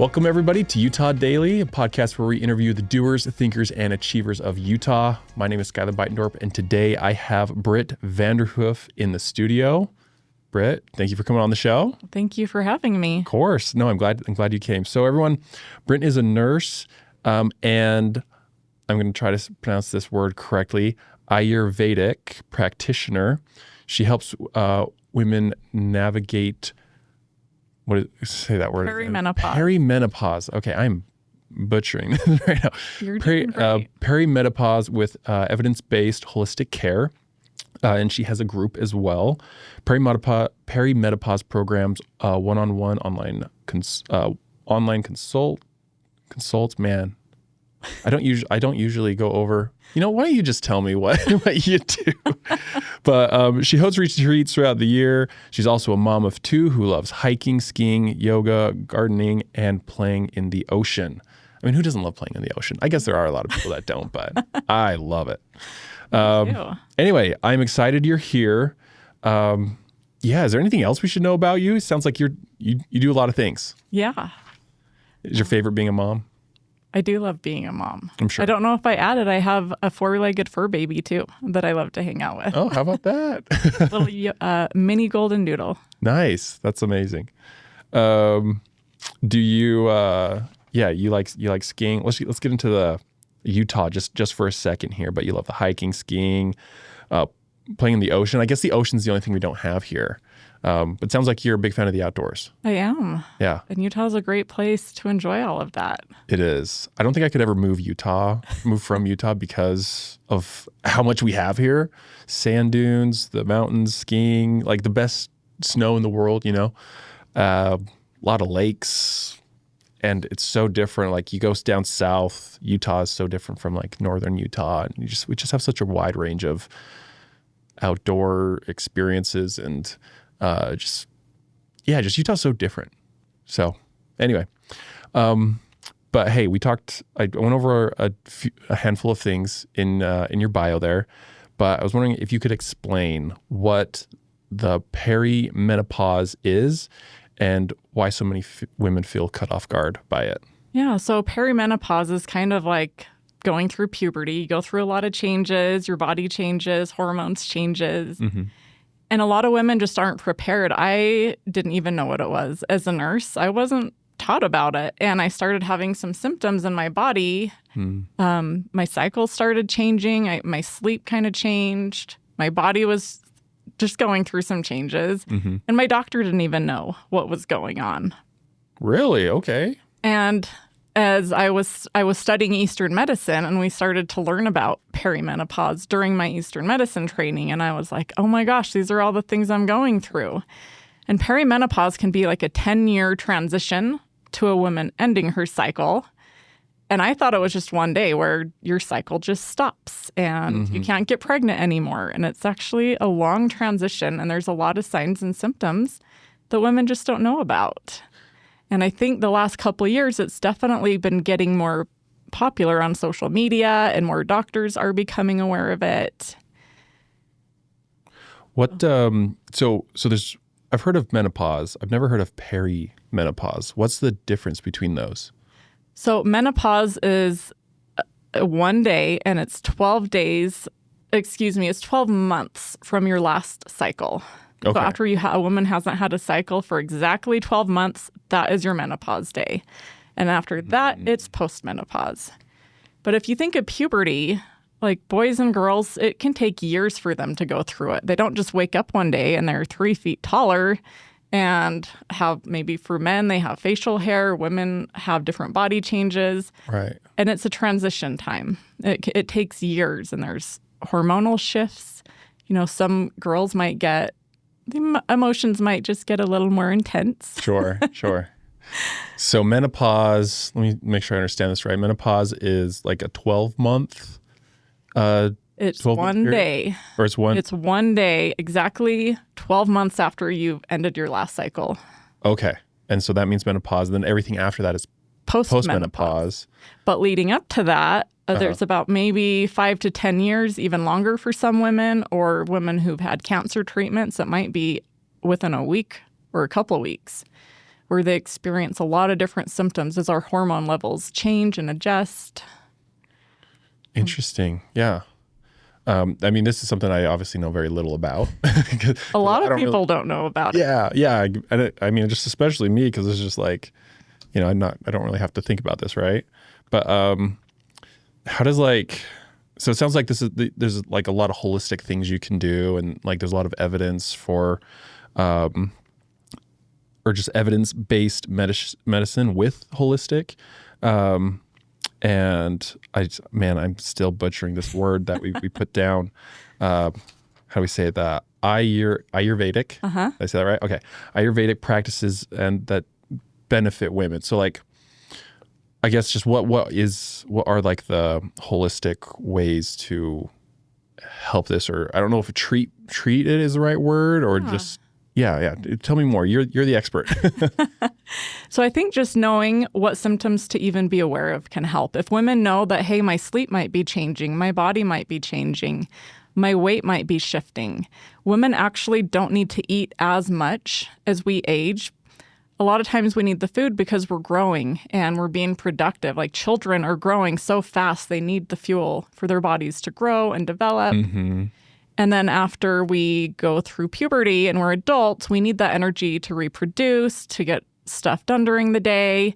Welcome, everybody, to Utah Daily, a podcast where we interview the doers, thinkers, and achievers of Utah. My name is Skylar Bytendorp, and today I have Britt Vanderhoof in the studio. Britt, thank you for coming on the show. Thank you for having me. Of course. No, I'm glad you came. So, everyone, Britt is a nurse, and I'm going to try to pronounce this word correctly, Ayurvedic practitioner. She helps women navigate... say that word. Perimenopause. Perimenopause. Okay, I'm butchering this right now. You're doing great. Perimenopause with evidence-based holistic care. And she has a group as well. Perimenopause programs, one-on-one online consults. Man, I don't usually go over. Why don't you just tell me what you do? But she hosts retreats throughout the year. She's also a mom of two who loves hiking, skiing, yoga, gardening, and playing in the ocean. I mean, who doesn't love playing in the ocean? I guess there are a lot of people that don't, but I love it. Anyway, I'm excited you're here. Is there anything else we should know about you? It sounds like you do a lot of things. Yeah. Is your favorite being a mom? I do love being a mom. I'm sure. I don't know if I added, I have a four-legged fur baby too that I love to hang out with. Oh, how about that? Little mini golden doodle. Nice. That's amazing. Do you you like skiing? Let's get into the Utah just for a second here, but you love the hiking, skiing, playing in the ocean. I guess the ocean's the only thing we don't have here. But it sounds like you're a big fan of the outdoors. I am. Yeah. And Utah's a great place to enjoy all of that. It is. I don't think I could ever move from Utah because of how much we have here. Sand dunes, the mountains, skiing, like the best snow in the world, a lot of lakes. And it's so different. Like you go down south, Utah is so different from like northern Utah. And we just have such a wide range of outdoor experiences and just Utah's so different. So anyway, but hey, I went over a handful of things in your bio there, but I was wondering if you could explain what the perimenopause is and why so many women feel cut off guard by it. Yeah, so perimenopause is kind of like going through puberty. You go through a lot of changes, your body changes, hormones changes. Mm-hmm. And a lot of women just aren't prepared. I didn't even know what it was. As a nurse, I wasn't taught about it. And I started having some symptoms in my body. My cycle started changing. My sleep kind of changed. My body was just going through some changes. Mm-hmm. And my doctor didn't even know what was going on. Really? Okay. And as I was studying Eastern medicine, and we started to learn about perimenopause during my Eastern medicine training. And I was like, oh my gosh, these are all the things I'm going through. And perimenopause can be like a 10-year transition to a woman ending her cycle. And I thought it was just one day where your cycle just stops and you can't get pregnant anymore. And it's actually a long transition. And there's a lot of signs and symptoms that women just don't know about. And I think the last couple of years, it's definitely been getting more popular on social media and more doctors are becoming aware of it. What, so there's, I've heard of menopause. I've never heard of perimenopause. What's the difference between those? So menopause is one day and it's 12 months from your last cycle. Okay. So after a woman hasn't had a cycle for exactly 12 months, that is your menopause day. And after that, it's postmenopause. But if you think of puberty, like boys and girls, it can take years for them to go through it. They don't just wake up one day and they're 3 feet taller and have, maybe for men, they have facial hair. Women have different body changes. Right. And it's a transition time. It takes years and there's hormonal shifts. Some girls might get the emotions might just get a little more intense. Sure. So menopause, let me make sure I understand this right. Menopause is like a 12-month It's 1 day. Or it's one? It's 1 day, exactly 12 months after you've ended your last cycle. Okay. And so that means menopause. Then everything after that is postmenopause. But leading up to that, there's about maybe 5 to 10 years, even longer for some women, or women who've had cancer treatments that might be within a week or a couple of weeks. where they experience a lot of different symptoms as our hormone levels change and adjust. Interesting. Yeah. I mean, this is something I obviously know very little about. A lot of people don't know about it. Yeah. I mean, just especially me, because it's just like, I don't really have to think about this, right? But how does so it sounds like there's like a lot of holistic things you can do, and like there's a lot of evidence for, or just evidence-based medicine with holistic. And I'm still butchering this word that we put down. How do we say that? Ayurvedic. Did I say that right? Okay. Ayurvedic practices and that benefit women. So like, I guess just what are like the holistic ways to help this, or I don't know if treat it is the right word, or just yeah. Tell me more. You're the expert. So I think just knowing what symptoms to even be aware of can help. If women know that, hey, my sleep might be changing, my body might be changing, my weight might be shifting. Women actually don't need to eat as much as we age. A lot of times we need the food because we're growing and we're being productive. Like children are growing so fast, they need the fuel for their bodies to grow and develop. Mm-hmm. And then after we go through puberty and we're adults, we need that energy to reproduce, to get stuff done during the day.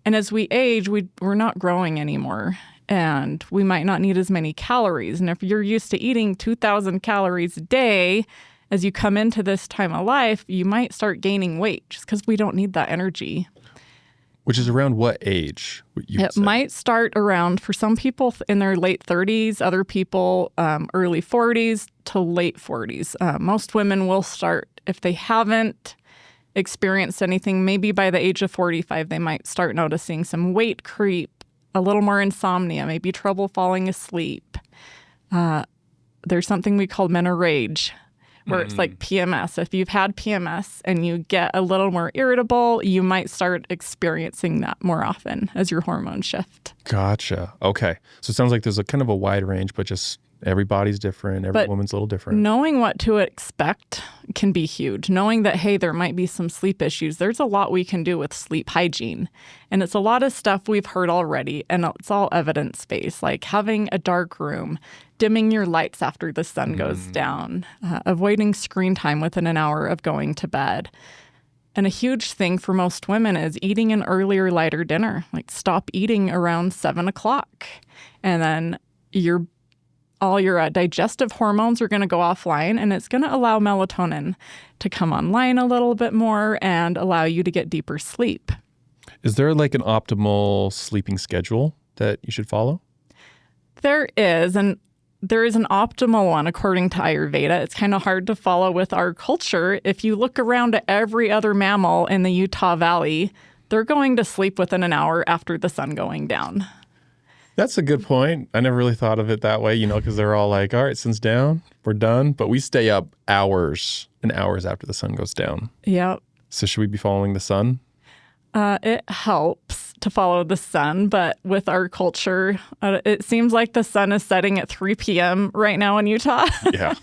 And as we age, we're not growing anymore. And we might not need as many calories. And if you're used to eating 2,000 calories a day, as you come into this time of life, you might start gaining weight just because we don't need that energy. Which is around what age? It might start around, for some people, in their late 30s, other people early 40s to late 40s. Most women will start, if they haven't experienced anything, maybe by the age of 45, they might start noticing some weight creep, a little more insomnia, maybe trouble falling asleep. There's something we call menorrhage, where it's like PMS. If you've had PMS and you get a little more irritable, you might start experiencing that more often as your hormones shift. Gotcha. Okay. So it sounds like there's a kind of a wide range, but just everybody's different. Every woman's a little different. Knowing what to expect can be huge. Knowing that, hey, there might be some sleep issues. There's a lot we can do with sleep hygiene. And it's a lot of stuff we've heard already, and it's all evidence-based, like having a dark room, dimming your lights after the sun goes down, avoiding screen time within an hour of going to bed. And a huge thing for most women is eating an earlier, lighter dinner. Like stop eating around 7 o'clock. And then all your digestive hormones are going to go offline, and it's going to allow melatonin to come online a little bit more and allow you to get deeper sleep. Is there like an optimal sleeping schedule that you should follow? There is, and there is an optimal one according to Ayurveda. It's kind of hard to follow with our culture. If you look around at every other mammal in the Utah Valley, they're going to sleep within an hour after the sun going down. That's a good point. I never really thought of it that way, because they're all like, all right, sun's down, we're done. But we stay up hours and hours after the sun goes down. Yep. So should we be following the sun? It helps to follow the sun, but with our culture, it seems like the sun is setting at 3 p.m. right now in Utah. Yeah.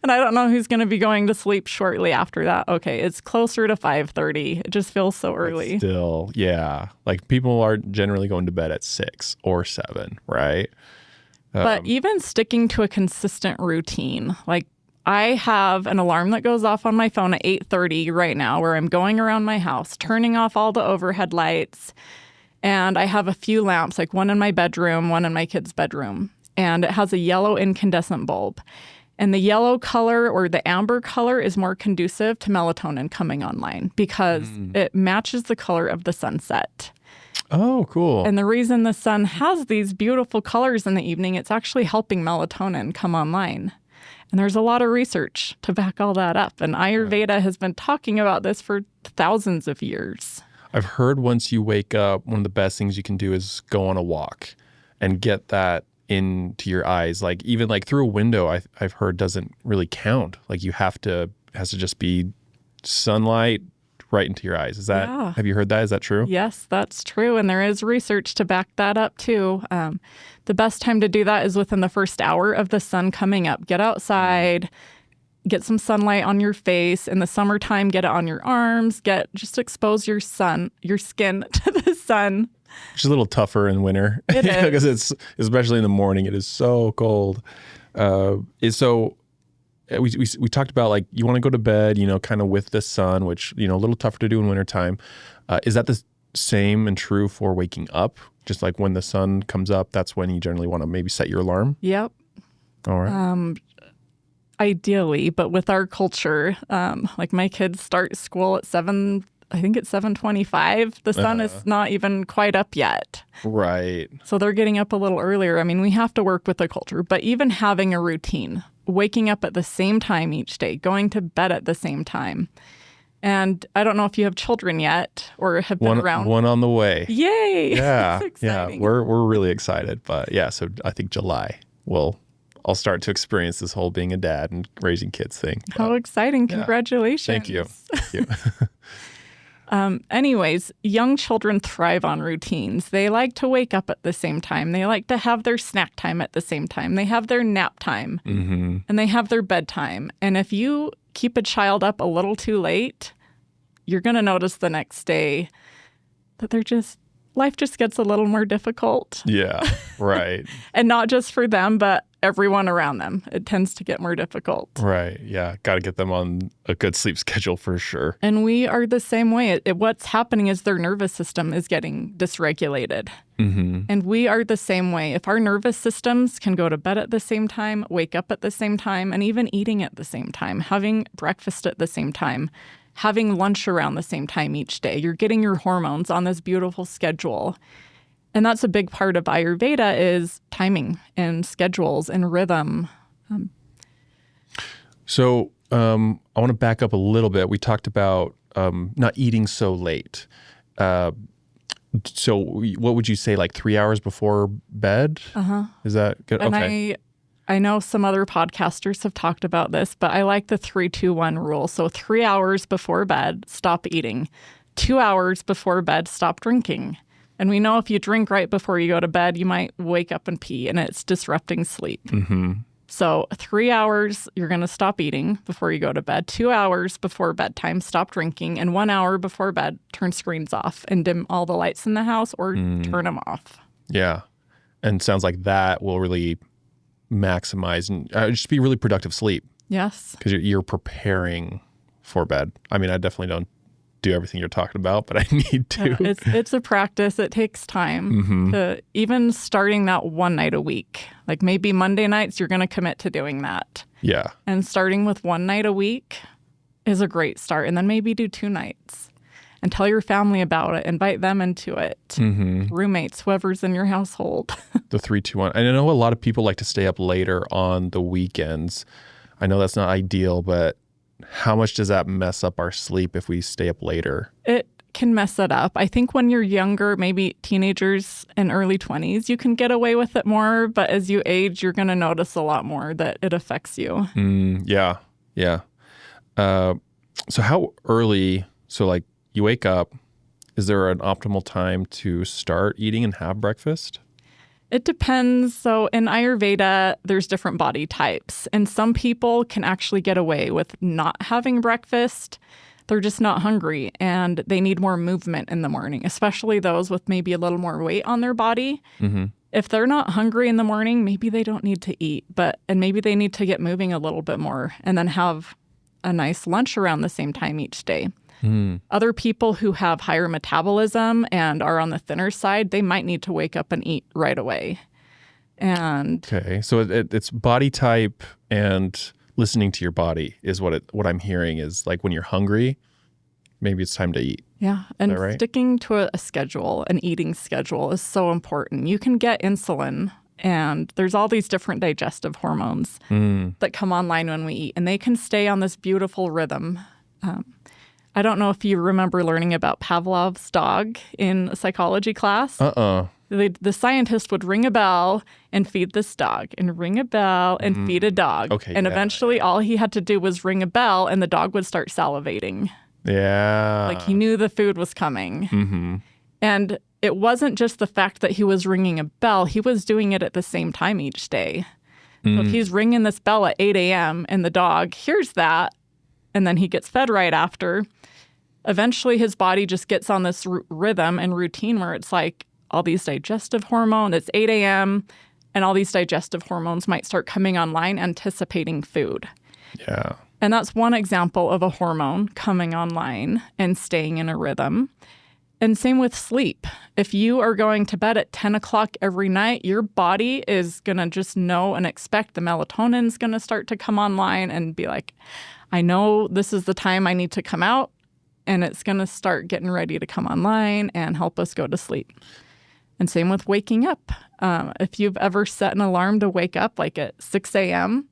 And I don't know who's going to be going to sleep shortly after that. Okay, it's closer to 5:30. It just feels so early. But still, yeah. Like people are generally going to bed at 6 or 7, right? But even sticking to a consistent routine, like I have an alarm that goes off on my phone at 8:30 right now, where I'm going around my house, turning off all the overhead lights. And I have a few lamps, like one in my bedroom, one in my kid's bedroom. And it has a yellow incandescent bulb. And the yellow color or the amber color is more conducive to melatonin coming online because it matches the color of the sunset. Oh, cool. And the reason the sun has these beautiful colors in the evening, it's actually helping melatonin come online. And there's a lot of research to back all that up. And Ayurveda has been talking about this for thousands of years. I've heard once you wake up, one of the best things you can do is go on a walk and get that into your eyes. Like even like through a window, I've heard doesn't really count. Like it has to just be sunlight right into your eyes. Is that, have you heard that? Is that true? Yes, that's true. And there is research to back that up too. The best time to do that is within the first hour of the sun coming up. Get outside, get some sunlight on your face. In the summertime, get it on your arms. Just expose your skin to the sun. Which is a little tougher in winter. It is. Because it's, especially in the morning, it is so cold. We talked about like you want to go to bed, kind of with the sun, which, a little tougher to do in wintertime. Is that the same and true for waking up? Just like when the sun comes up, that's when you generally want to maybe set your alarm? Yep. All right. Ideally, but with our culture, like my kids start school at 7, I think it's 7:25. The sun is not even quite up yet. Right. So they're getting up a little earlier. I mean, we have to work with the culture, but even having a routine, waking up at the same time each day, going to bed at the same time. And I don't know if you have children yet or have been around. One on the way. Yay! Yeah. That's exciting. Yeah. We're really excited. But yeah, so I think July I'll start to experience this whole being a dad and raising kids thing. How exciting. Congratulations. Thank you. Anyways, young children thrive on routines. They like to wake up at the same time. They like to have their snack time at the same time. They have their nap time and they have their bedtime. And if you keep a child up a little too late, you're going to notice the next day that life just gets a little more difficult. Yeah, right. And not just for them, but everyone around them. It tends to get more difficult. Right. Yeah. Got to get them on a good sleep schedule for sure. And we are the same way. What's happening is their nervous system is getting dysregulated. And we are the same way. If our nervous systems can go to bed at the same time, wake up at the same time, and even eating at the same time, having breakfast at the same time, having lunch around the same time each day, you're getting your hormones on this beautiful schedule. And that's a big part of Ayurveda is timing and schedules and rhythm. So I want to back up a little bit. We talked about not eating so late. So what would you say, like 3 hours before bed? Is that good? And okay. I know some other podcasters have talked about this, but I like the 3-2-1 rule. So 3 hours before bed, stop eating. 2 hours before bed, stop drinking. And we know if you drink right before you go to bed, you might wake up and pee, and it's disrupting sleep. So 3 hours, you're going to stop eating before you go to bed. 2 hours before bedtime, stop drinking. And 1 hour before bed, turn screens off and dim all the lights in the house or turn them off. Yeah. And sounds like that will really maximize and just be really productive sleep. Yes. Because you're preparing for bed. I mean, I definitely don't do everything you're talking about, but I need to. It's a practice. It takes time. To even starting that one night a week. Like maybe Monday nights, you're going to commit to doing that. Yeah. And starting with one night a week is a great start. And then maybe do 2 nights and tell your family about it. Invite them into it. Roommates, whoever's in your household. The 3-2-1. And I know a lot of people like to stay up later on the weekends. I know that's not ideal, but how much does that mess up our sleep if we stay up later? It can mess it up. I think when you're younger, maybe teenagers and early 20s, you can get away with it more. But as you age, you're going to notice a lot more that it affects you. Yeah. So how early, so like you wake up, is there an optimal time to start eating and have breakfast? It depends. So in Ayurveda, there's different body types. And some people can actually get away with not having breakfast. They're just not hungry and they need more movement in the morning, especially those with maybe a little more weight on their body. If they're not hungry in the morning, maybe they don't need to eat, and maybe they need to get moving a little bit more and then have a nice lunch around the same time each day. Other people who have higher metabolism and are on the thinner side, they might need to wake up and eat right away. And okay, so it's body type and listening to your body is what I'm hearing is like when you're hungry, maybe it's time to eat. Yeah, and right? Sticking to a schedule, an eating schedule is so important. You can get insulin and there's all these different digestive hormones that come online when we eat, and they can stay on this beautiful rhythm. I don't know if you remember learning about Pavlov's dog in a psychology class. The scientist would ring a bell and feed this dog, and ring a bell and feed a dog. Okay, and eventually all he had to do was ring a bell and the dog would start salivating. Yeah. Like he knew the food was coming. And it wasn't just the fact that he was ringing a bell, he was doing it at the same time each day. So if he's ringing this bell at 8 a.m. and the dog hears that, and then he gets fed right after, eventually his body just gets on this rhythm and routine where it's like all these digestive hormones, it's 8 a.m., and all these digestive hormones might start coming online anticipating food. Yeah. And that's one example of a hormone coming online and staying in a rhythm. And same with sleep. If you are going to bed at 10 o'clock every night, your body is going to just know and expect the melatonin's going to start to come online and be like, I know this is the time I need to come out, and it's going to start getting ready to come online and help us go to sleep. And same with waking up. If you've ever set an alarm to wake up like at 6 a.m.,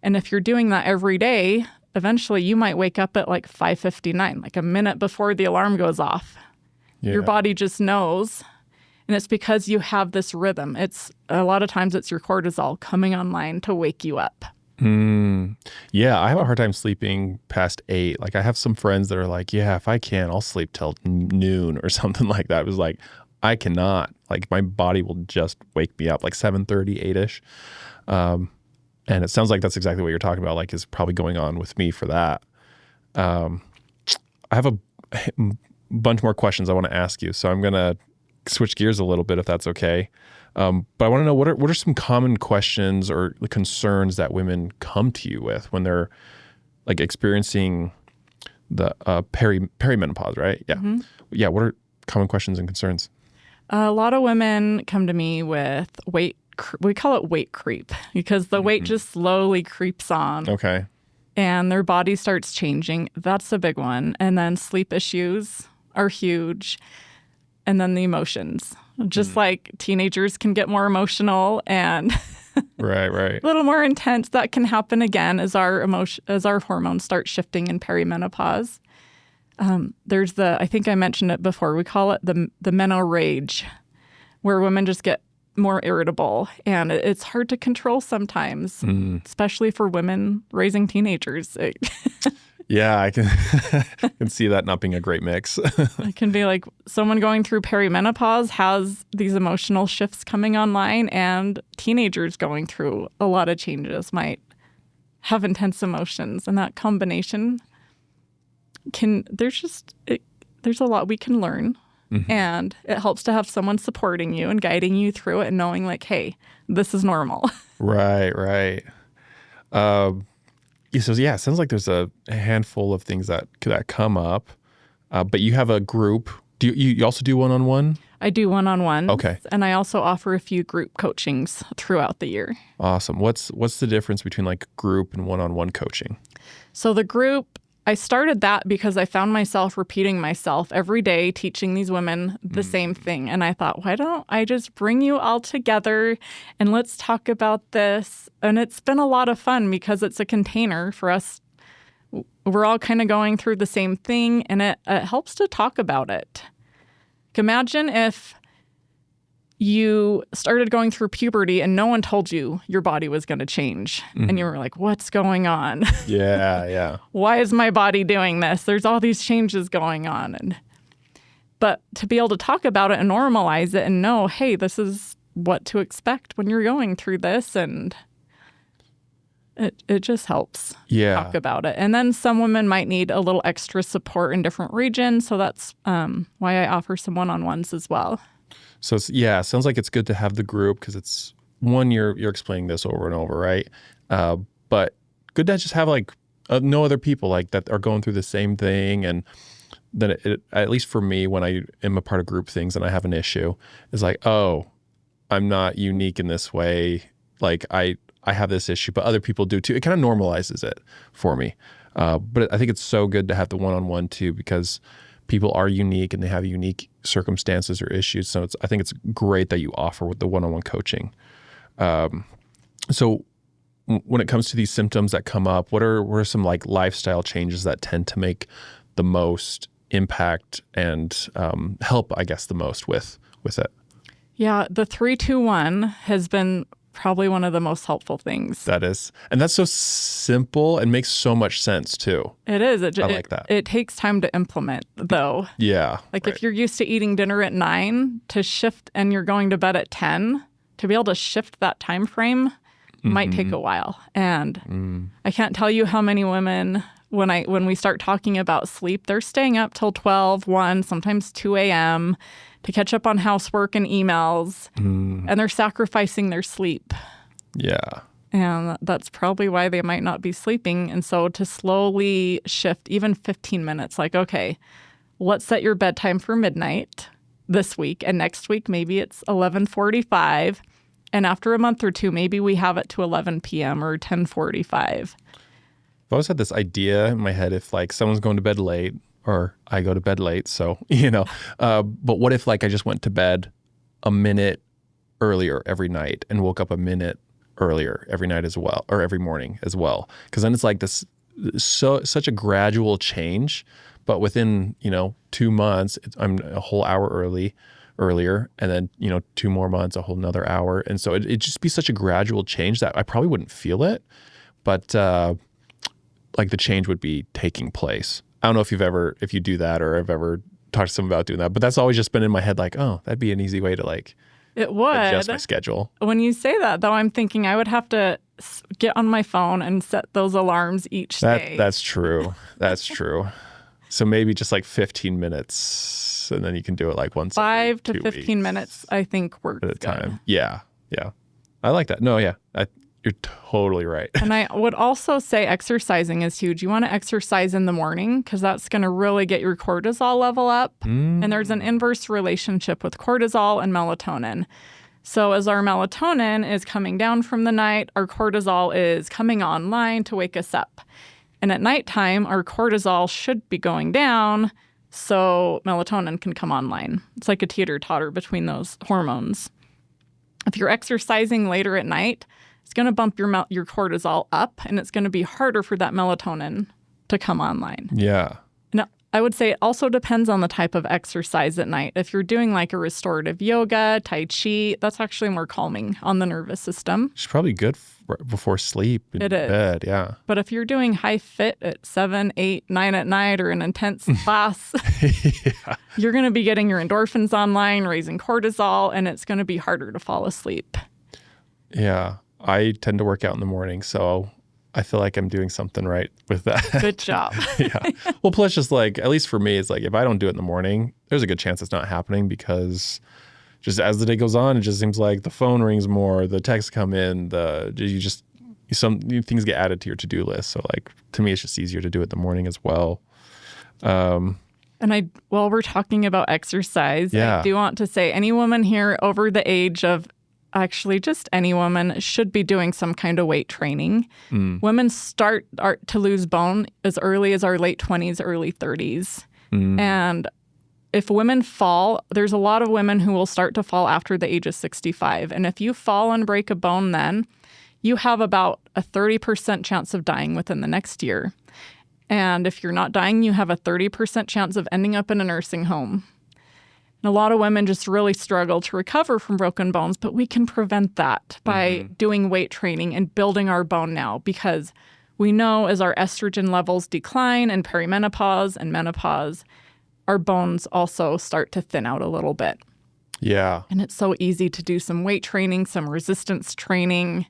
and if you're doing that every day, eventually you might wake up at like 5:59, like a minute before the alarm goes off. Yeah. Your body just knows. And it's because you have this rhythm. It's a lot of times it's your cortisol coming online to wake you up. Yeah, I have a hard time sleeping past 8. Like I have some friends that are like, yeah, if I can, I'll sleep till noon or something like that. It was like, I cannot. Like my body will just wake me up like 7:30, 8-ish. And it sounds like that's exactly what you're talking about, like is probably going on with me for that. I have a bunch more questions I want to ask you. So I'm going to switch gears a little bit if that's okay. But I want to know what are some common questions or concerns that women come to you with when they're like experiencing the perimenopause, right? Yeah. Mm-hmm. Yeah. What are common questions and concerns? A lot of women come to me with weight. We call it weight creep because the weight just slowly creeps on. Okay. And their body starts changing. That's a big one. And then sleep issues are huge. And then the emotions. Just like teenagers can get more emotional and right. a little more intense. That can happen again as our hormones start shifting in perimenopause. There's I think I mentioned it before, we call it the meno rage, where women just get more irritable, and it's hard to control sometimes, especially for women raising teenagers. Yeah, I can can see that not being a great mix. It can be like someone going through perimenopause has these emotional shifts coming online, and teenagers going through a lot of changes might have intense emotions, and that combination there's a lot we can learn. And it helps to have someone supporting you and guiding you through it and knowing like, hey, this is normal. Right. So yeah, it sounds like there's a handful of things that come up, but you have a group. Do you also do one-on-one? I do one-on-one. Okay. And I also offer a few group coachings throughout the year. Awesome. What's the difference between like group and one-on-one coaching? So the group, I started that because I found myself repeating myself every day, teaching these women the same thing. And I thought, why don't I just bring you all together and let's talk about this? And it's been a lot of fun because it's a container for us. We're all kind of going through the same thing, and it helps to talk about it. Imagine if you started going through puberty and no one told you your body was going to change. And you were like, what's going on? Yeah. Why is my body doing this? There's all these changes going on. But to be able to talk about it and normalize it and know, hey, this is what to expect when you're going through this. And it just helps talk about it. And then some women might need a little extra support in different regions. So that's why I offer some one-on-ones as well. So it sounds like it's good to have the group because it's one, you're explaining this over and over, right? But good to just have like no other people like that are going through the same thing. And then it, at least for me, when I am a part of group things and I have an issue, it's like, oh, I'm not unique in this way. Like I have this issue, but other people do too. It kind of normalizes it for me. But I think it's so good to have the one-on-one too, because people are unique and they have unique circumstances or issues. So I think it's great that you offer with the one-on-one coaching. So when it comes to these symptoms that come up, what are some like lifestyle changes that tend to make the most impact and help, I guess, the most with it? Yeah, the 3-2-1 has been probably one of the most helpful things. That is. And that's so simple and makes so much sense too. It is. I like that. It takes time to implement though. Yeah. Like if you're used to eating dinner at 9 to shift and you're going to bed at 10, to be able to shift that time frame might take a while. And I can't tell you how many women, when we start talking about sleep, they're staying up till 12, 1, sometimes 2 a.m. to catch up on housework and emails, and they're sacrificing their sleep. Yeah. And that's probably why they might not be sleeping. And so to slowly shift even 15 minutes, like, okay, let's set your bedtime for midnight this week. And next week, maybe it's 11:45. And after a month or two, maybe we have it to 11 p.m. or 10:45. I've always had this idea in my head, if like someone's going to bed late, or I go to bed late, so, but what if like I just went to bed a minute earlier every night and woke up a minute earlier every night as well, or every morning as well? Because then it's like this, such a gradual change, but within, 2 months, I'm a whole hour earlier, and then, 2 more months, a whole another hour. And so it'd just be such a gradual change that I probably wouldn't feel it, but like the change would be taking place. I don't know if you do that, or I've ever talked to someone about doing that, but that's always just been in my head, like, oh, that'd be an easy way to like it would adjust my schedule. When you say that, though, I'm thinking I would have to get on my phone and set those alarms each day. That's true. That's true. So maybe just like 15 minutes, and then you can do it like once 5 to 15 minutes, I think, works at a good. time. Yeah. I like that. No, yeah. You're totally right. And I would also say exercising is huge. You want to exercise in the morning because that's going to really get your cortisol level up. And there's an inverse relationship with cortisol and melatonin. So as our melatonin is coming down from the night, our cortisol is coming online to wake us up. And at nighttime, our cortisol should be going down so melatonin can come online. It's like a teeter-totter between those hormones. If you're exercising later at night, it's going to bump your cortisol up, and it's going to be harder for that melatonin to come online. Yeah. Now, I would say it also depends on the type of exercise at night. If you're doing like a restorative yoga, Tai Chi, that's actually more calming on the nervous system. It's probably good before sleep in bed. Yeah. But if you're doing high fit at 7, 8, 9 at night, or an intense class, you're going to be getting your endorphins online, raising cortisol, and it's going to be harder to fall asleep. Yeah. I tend to work out in the morning, so I feel like I'm doing something right with that. Good job. Yeah. Well, plus just like, at least for me, it's like if I don't do it in the morning, there's a good chance it's not happening, because just as the day goes on, it just seems like the phone rings more, the texts come in, some things get added to your to-do list. So like, to me, it's just easier to do it in the morning as well. And while we're talking about exercise, I do want to say any woman here over the age of, actually just any woman, should be doing some kind of weight training. Women start to lose bone as early as our late 20s, early 30s. And if women fall, there's a lot of women who will start to fall after the age of 65. And if you fall and break a bone then, you have about a 30% chance of dying within the next year. And if you're not dying, you have a 30% chance of ending up in a nursing home. And a lot of women just really struggle to recover from broken bones, but we can prevent that by doing weight training and building our bone now, because we know as our estrogen levels decline in perimenopause and menopause, our bones also start to thin out a little bit. Yeah. And it's so easy to do some weight training, some resistance training,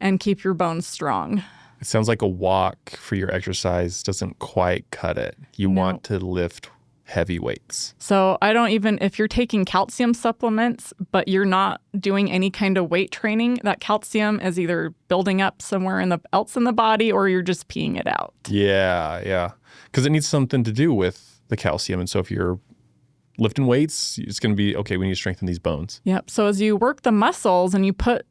and keep your bones strong. It sounds like a walk for your exercise doesn't quite cut it. You want to lift heavy weights. So if you're taking calcium supplements, but you're not doing any kind of weight training, that calcium is either building up somewhere else in the body, or you're just peeing it out. Yeah. Because it needs something to do with the calcium. And so if you're lifting weights, it's going to be, okay, we need to strengthen these bones. Yep. So as you work the muscles and you put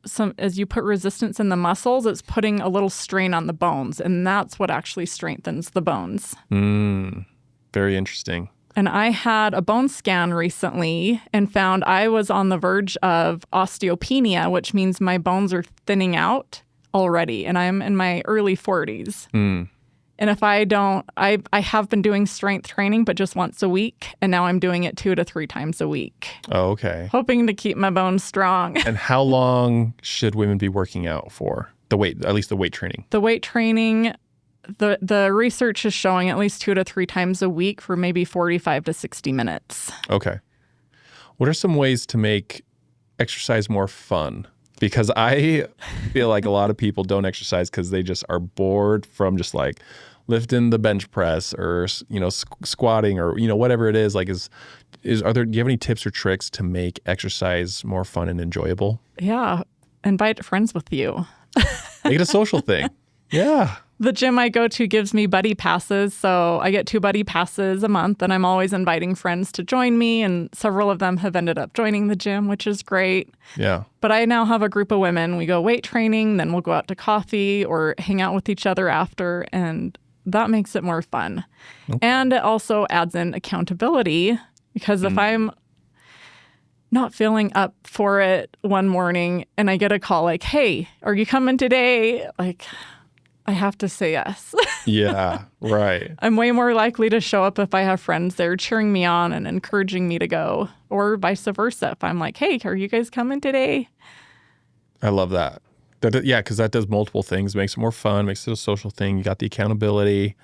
resistance in the muscles, it's putting a little strain on the bones. And that's what actually strengthens the bones. Very interesting. And I had a bone scan recently and found I was on the verge of osteopenia, which means my bones are thinning out already. And I'm in my early 40s. And if I don't, I have been doing strength training, but just once a week. And now I'm doing it 2 to 3 times a week. Oh, okay. Hoping to keep my bones strong. And how long should women be working out for? At least the weight training? The weight training, the research is showing at least 2 to 3 times a week for maybe 45 to 60 minutes. Okay. What are some ways to make exercise more fun? because I feel like a lot of people don't exercise because they just are bored from just like lifting the bench press or, you know, squatting or, you know, whatever it is. Like, do you have any tips or tricks to make exercise more fun and enjoyable? Yeah. Invite friends with you. Make it a social thing. Yeah. The gym I go to gives me buddy passes, so I get 2 buddy passes a month, and I'm always inviting friends to join me, and several of them have ended up joining the gym, which is great. Yeah. But I now have a group of women. We go weight training, then we'll go out to coffee or hang out with each other after, and that makes it more fun. Okay. And it also adds in accountability, because if I'm not feeling up for it one morning and I get a call like, hey, are you coming today? Like, I have to say yes. Yeah, right. I'm way more likely to show up if I have friends there cheering me on and encouraging me to go, or vice versa. If I'm like, hey, are you guys coming today? I love that. Yeah, because that does multiple things. Makes it more fun, makes it a social thing. You got the accountability,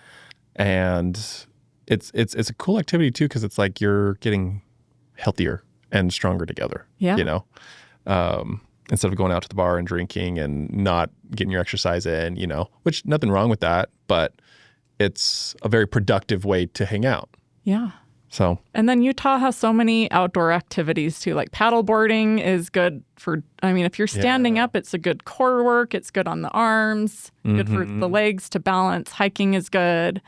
and it's a cool activity too, because it's like you're getting healthier and stronger together. Yeah. You know? Instead of going out to the bar and drinking and not getting your exercise in, you know, which nothing wrong with that, but it's a very productive way to hang out. Yeah. So. And then Utah has so many outdoor activities too. Like paddleboarding is good for, if you're standing up, it's a good core work. It's good on the arms, good for the legs to balance. Hiking is good.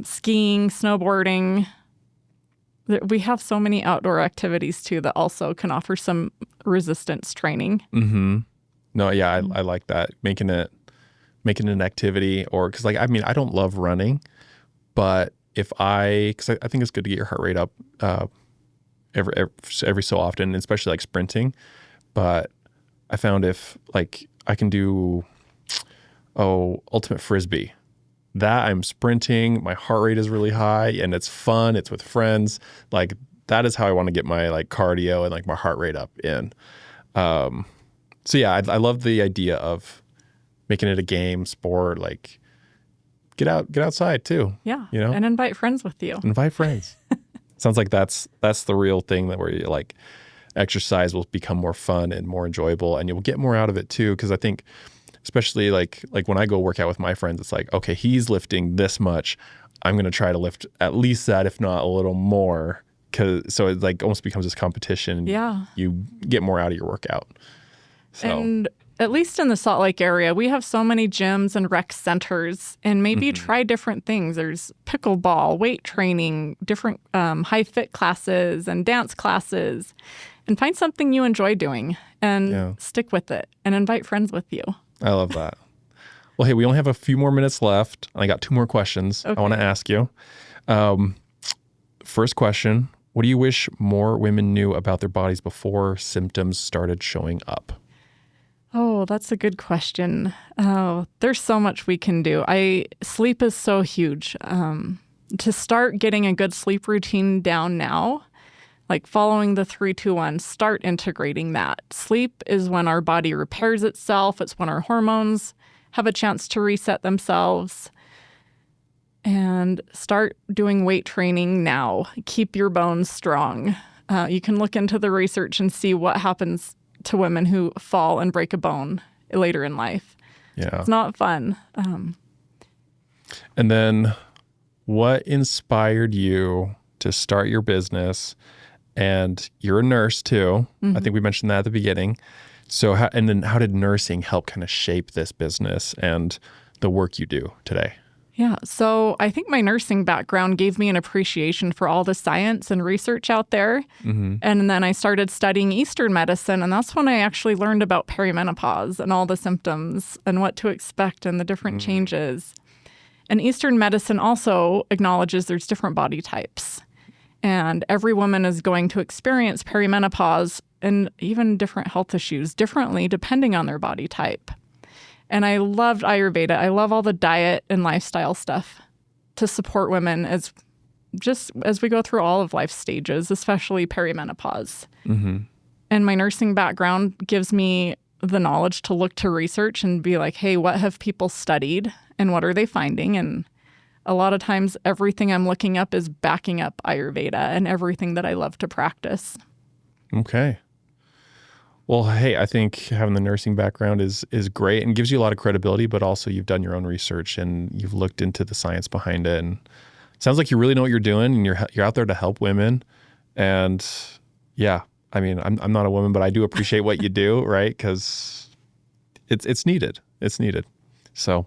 Skiing, snowboarding. We have so many outdoor activities too that also can offer some resistance training. Mm-hmm. No, yeah, I like that. Making it an activity, or because I don't love running, but because I think it's good to get your heart rate up every so often, especially like sprinting. But I found if like I can do ultimate frisbee, that I'm sprinting, my heart rate is really high and it's fun, it's with friends. Like that is how I want to get my like cardio and like my heart rate up in. So yeah, I love the idea of making it a game, sport, like get outside too. Yeah. You know? And invite friends with you. Invite friends. Sounds like that's the real thing, that where you like exercise will become more fun and more enjoyable, and you'll get more out of it too. Because I think, especially like when I go work out with my friends, it's like, okay, he's lifting this much, I'm going to try to lift at least that, if not a little more. So it like almost becomes this competition. Yeah. You get more out of your workout. So. And at least in the Salt Lake area, we have so many gyms and rec centers, and maybe try different things. There's pickleball, weight training, different high fit classes and dance classes, and find something you enjoy doing and stick with it and invite friends with you. I love that. Well, hey, we only have a few more minutes left. I got 2 more questions I want to ask you. First question, what do you wish more women knew about their bodies before symptoms started showing up? Oh, that's a good question. Oh, there's so much we can do. Sleep is so huge. To start getting a good sleep routine down now, like following the 3-2-1, start integrating that. Sleep is when our body repairs itself. It's when our hormones have a chance to reset themselves. And start doing weight training now. Keep your bones strong. You can look into the research and see what happens to women who fall and break a bone later in life. Yeah. It's not fun. And then what inspired you to start your business? And you're a nurse too. I think we mentioned that at the beginning. So how did nursing help kind of shape this business and the work you do today? Yeah. So I think my nursing background gave me an appreciation for all the science and research out there. And then I started studying Eastern medicine, and that's when I actually learned about perimenopause and all the symptoms and what to expect and the different changes. And Eastern medicine also acknowledges there's different body types. And every woman is going to experience perimenopause and even different health issues differently depending on their body type. And I loved Ayurveda. I love all the diet and lifestyle stuff to support women as we go through all of life stages, especially perimenopause. And my nursing background gives me the knowledge to look to research and be like, hey, what have people studied and what are they finding? And a lot of times everything I'm looking up is backing up Ayurveda and everything that I love to practice. Okay. Well, hey, I think having the nursing background is great and gives you a lot of credibility, but also you've done your own research and you've looked into the science behind it. And it sounds like you really know what you're doing and you're out there to help women. And yeah, I mean, I'm not a woman, but I do appreciate what you do, right? Because it's needed. It's needed. So,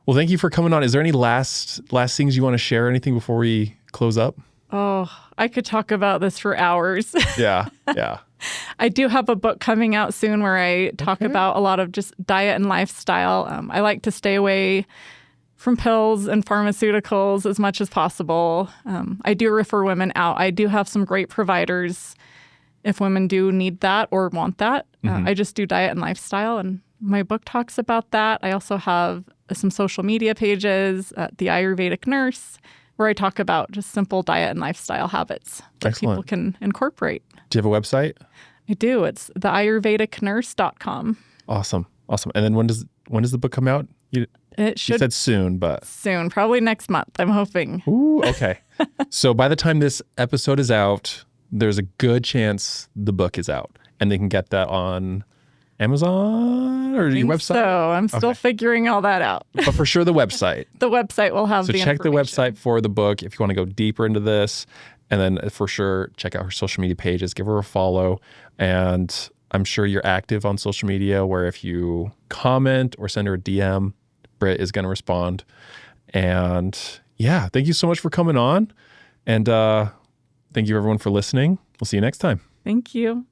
well, thank you for coming on. Is there any last things you want to share? Anything before we close up? Oh, I could talk about this for hours. Yeah. Yeah. I do have a book coming out soon where I talk about a lot of just diet and lifestyle. I like to stay away from pills and pharmaceuticals as much as possible. I do refer women out. I do have some great providers if women do need that or want that. I just do diet and lifestyle, and my book talks about that. I also have some social media pages, The Ayurvedic Nurse, where I talk about just simple diet and lifestyle habits that people can incorporate. Do you have a website? I do. It's theayurvedicnurse.com. Awesome. And then when does the book come out? You said soon, but soon, probably next month, I'm hoping. Ooh, okay. So by the time this episode is out, there's a good chance the book is out, and they can get that on Amazon or your website? So I'm still figuring all that out. But for sure the website. The website will have the information. So check the website for the book if you want to go deeper into this. And then for sure, check out her social media pages, give her a follow. And I'm sure you're active on social media where if you comment or send her a DM, Britt is going to respond. And yeah, thank you so much for coming on. And thank you everyone for listening. We'll see you next time. Thank you.